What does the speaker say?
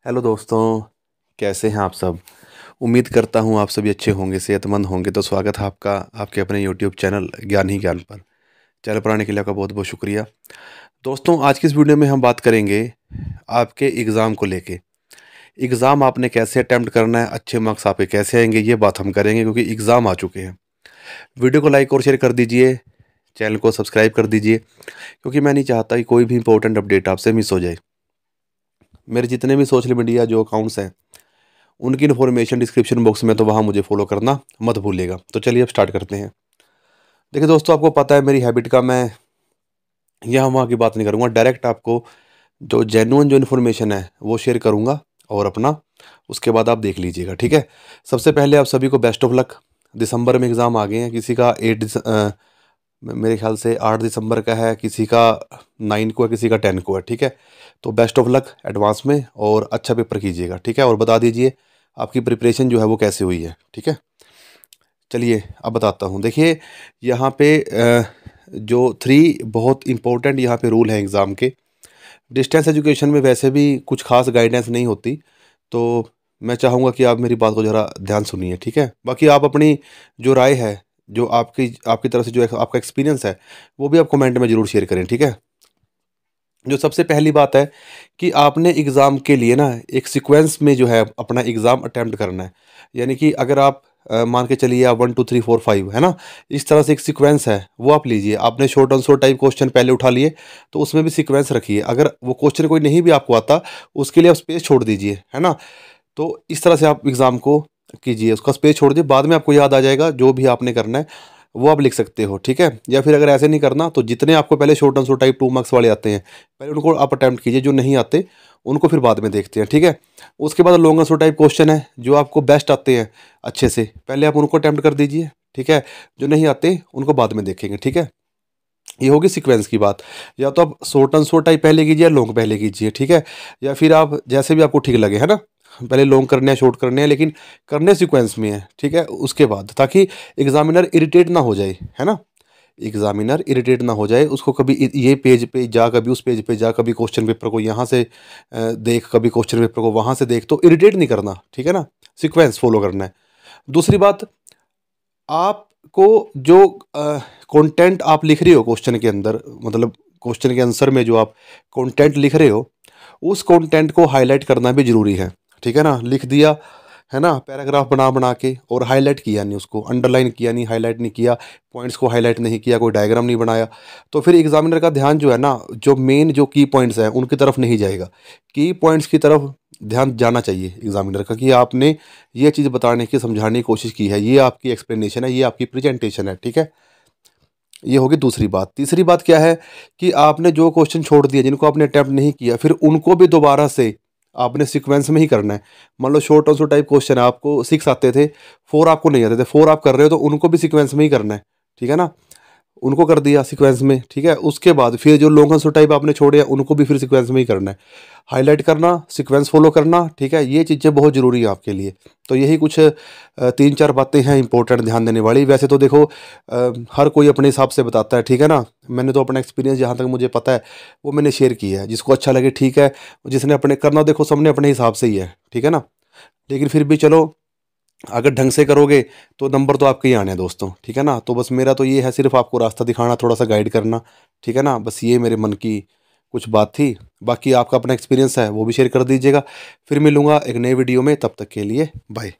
Hello दोस्तों, कैसे हैं आप सब। उम्मीद करता हूं आप सभी अच्छे होंगे, सेहतमंद होंगे। तो स्वागत है आपका आपके अपने यूट्यूब चैनल ज्ञान ही ज्ञान पर। चैनल पर आने के लिए आपका बहुत बहुत शुक्रिया। दोस्तों, आज की इस वीडियो में हम बात करेंगे आपके एग्ज़ाम को लेके। एग्ज़ाम आपने कैसे अटैम्प्ट करना है, अच्छे मार्क्स आपके कैसे आएंगे, ये बात हम करेंगे क्योंकि एग्ज़ाम आ चुके हैं। वीडियो को लाइक और शेयर कर दीजिए, चैनल को सब्सक्राइब कर दीजिए, क्योंकि मैं नहीं चाहता कि कोई भी इंपॉर्टेंट अपडेट आपसे मिस हो जाए। मेरे जितने भी सोशल मीडिया जो अकाउंट्स हैं, उनकी इन्फॉर्मेशन डिस्क्रिप्शन बॉक्स में, तो वहाँ मुझे फॉलो करना मत भूलिएगा। तो चलिए अब स्टार्ट करते हैं। देखिए दोस्तों, आपको पता है मेरी हैबिट का, मैं यहाँ वहाँ की बात नहीं करूँगा, डायरेक्ट आपको जो जेन्युइन जो इन्फॉर्मेशन है वो शेयर करूँगा और अपना उसके बाद आप देख लीजिएगा, ठीक है। सबसे पहले आप सभी को बेस्ट ऑफ लक। दिसंबर में एग्ज़ाम आ गए हैं, किसी का मेरे ख्याल से 8 दिसंबर का है, किसी का 9 को है, किसी का 10 को है, ठीक है। तो बेस्ट ऑफ लक एडवांस में, और अच्छा पेपर कीजिएगा, ठीक है। और बता दीजिए आपकी प्रिपरेशन जो है वो कैसे हुई है, ठीक है। चलिए अब बताता हूँ। देखिए यहाँ पे जो 3 बहुत इंपॉर्टेंट यहाँ पे रूल हैं एग्ज़ाम के। डिस्टेंस एजुकेशन में वैसे भी कुछ खास गाइडेंस नहीं होती, तो मैं चाहूँगा कि आप मेरी बात को ज़रा ध्यान सुनिए, ठीक है। बाकी आप अपनी जो राय है, जो आपकी आपकी तरफ से जो आपका एक्सपीरियंस है, वो भी आप कमेंट में ज़रूर शेयर करें, ठीक है। जो सबसे पहली बात है कि आपने एग्ज़ाम के लिए ना एक सीक्वेंस में जो है अपना एग्ज़ाम अटेम्प्ट करना है। यानी कि अगर आप मान के चलिए आप 1 2 3 4 5 है ना, इस तरह से एक सीक्वेंस है वो आप लीजिए। आपने शॉर्ट आंसर टाइप क्वेश्चन पहले उठा लिए, तो उसमें भी सीक्वेंस रखिए। अगर वो क्वेश्चन कोई नहीं भी आपको आता, उसके लिए आप स्पेस छोड़ दीजिए, है ना। तो इस तरह से आप एग्ज़ाम को कीजिए, उसका स्पेस छोड़ दीजिए, बाद में आपको याद आ जाएगा जो भी आपने करना है वो आप लिख सकते हो, ठीक है। या फिर अगर ऐसे नहीं करना, तो जितने आपको पहले शॉर्ट आंसर टाइप 2 मार्क्स वाले आते हैं, पहले उनको आप अटैम्प्ट कीजिए। जो नहीं आते उनको फिर बाद में देखते हैं, ठीक है। उसके बाद लॉन्ग आंसर टाइप क्वेश्चन है, जो आपको बेस्ट आते हैं अच्छे से, पहले आप उनको अटैम्प्ट कर दीजिए, ठीक है। जो नहीं आते उनको बाद में देखेंगे, ठीक है। ये होगी सीक्वेंस की बात। या तो आप शॉर्ट आंसर टाइप पहले कीजिए या लॉन्ग पहले कीजिए, ठीक है। या फिर आप जैसे भी आपको ठीक लगे, है ना। पहले लॉन्ग करने हैं, शॉर्ट करने हैं, लेकिन करने सीक्वेंस में है, ठीक है। उसके बाद, ताकि एग्जामिनर इरिटेट ना हो जाए, है ना। एग्जामिनर इरिटेट ना हो जाए, उसको कभी ये पेज पे जा, कभी उस पेज पे जा, कभी क्वेश्चन पेपर को यहाँ से देख, कभी क्वेश्चन पेपर को वहाँ से देख, तो इरिटेट नहीं करना, ठीक है ना। सीक्वेंस फॉलो करना है। दूसरी बात, आपको जो कंटेंट आप लिख रहे हो क्वेश्चन के अंदर, मतलब क्वेश्चन के आंसर में जो आप कंटेंट लिख रहे हो, उस कंटेंट को हाईलाइट करना भी ज़रूरी है, ठीक है ना। लिख दिया है ना पैराग्राफ बना बना के, और हाईलाइट किया नहीं, उसको अंडरलाइन किया नहीं, हाईलाइट नहीं किया, पॉइंट्स को हाईलाइट नहीं किया, कोई डायग्राम नहीं बनाया, तो फिर एग्जामिनर का ध्यान जो है ना, जो मेन जो की पॉइंट्स हैं उनकी तरफ नहीं जाएगा। की पॉइंट्स की तरफ ध्यान जाना चाहिए एग्जामिनर का, कि आपने ये चीज़ बताने की, समझाने की कोशिश की है, ये आपकी एक्सप्लेनेशन है, ये आपकी प्रेजेंटेशन है, ठीक है। ये होगी दूसरी बात। तीसरी बात क्या है कि आपने जो क्वेश्चन छोड़ दिए, जिनको आपने अटैम्प्ट नहीं किया, फिर उनको भी दोबारा से आपने सीक्वेंस में ही करना है। मान लो शॉर्ट आंसर टाइप क्वेश्चन है, आपको 6 आते थे, 4 आपको नहीं आते थे, 4 आप कर रहे हो, तो उनको भी सीक्वेंस में ही करना है, ठीक है ना। उनको कर दिया सीक्वेंस में, ठीक है। उसके बाद फिर जो लॉन्ग आंसर टाइप आपने छोड़े हैं, उनको भी फिर सीक्वेंस में ही करना है। हाईलाइट करना, सीक्वेंस फॉलो करना, ठीक है। ये चीज़ें बहुत ज़रूरी है आपके लिए। तो यही कुछ 3 4 बातें हैं इंपॉर्टेंट ध्यान देने वाली। वैसे तो देखो हर कोई अपने हिसाब से बताता है, ठीक है ना। मैंने तो अपना एक्सपीरियंस जहाँ तक मुझे पता है वो मैंने शेयर किया है। जिसको अच्छा लगे ठीक है, जिसने अपने करना, देखो सबने अपने हिसाब से ही है, ठीक है ना। लेकिन फिर भी चलो, अगर ढंग से करोगे तो नंबर तो आपके ही आने हैं दोस्तों, ठीक है ना। तो बस मेरा तो ये है, सिर्फ आपको रास्ता दिखाना, थोड़ा सा गाइड करना, ठीक है ना। बस ये मेरे मन की कुछ बात थी। बाकी आपका अपना एक्सपीरियंस है वो भी शेयर कर दीजिएगा। फिर मिलूंगा एक नए वीडियो में, तब तक के लिए बाय।